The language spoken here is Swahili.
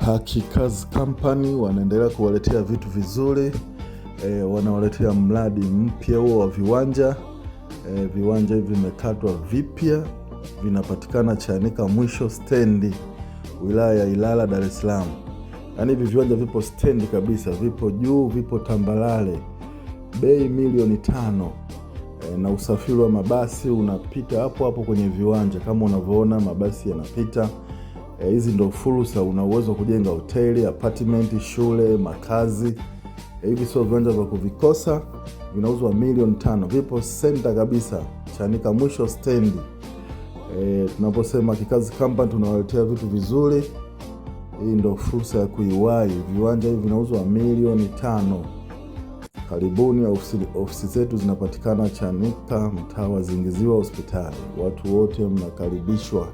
Hakikazi Company wanaendelea kuwaletea vitu vizuri. Wanawaletea mradi mpya huo wa viwanja. Viwanja hivi vimekatwa vipya, vinapatikana Chanika Mwisho stendi, wilaya ya Ilala, Dar es Salaam. Yaani hivi viwanja vipo stendi kabisa, vipo juu, vipo tambalale. Bei milioni 5. Na usafiri wa mabasi unapita hapo hapo kwenye viwanja, kama unavyoona mabasi yanapita. Hizi ndo fursa, una uwezo kujenga hoteli, apartment, shule, makazi. Hivi sio viwanja vya kuvikosa, vinauzwa milioni 5. Vipo center kabisa, Chanika Mwisho stendi. Tunaposema Kikazi Company tunawaletea vitu vizuri. Hii ndo fursa ya kuiwahi. Viwanja hivi vinauzwa milioni 5. Karibuni. Ofisi zetu zinapatikana Chanika, mtaa wa Zingiziwa hospitali. Watu wote mnakaribishwa.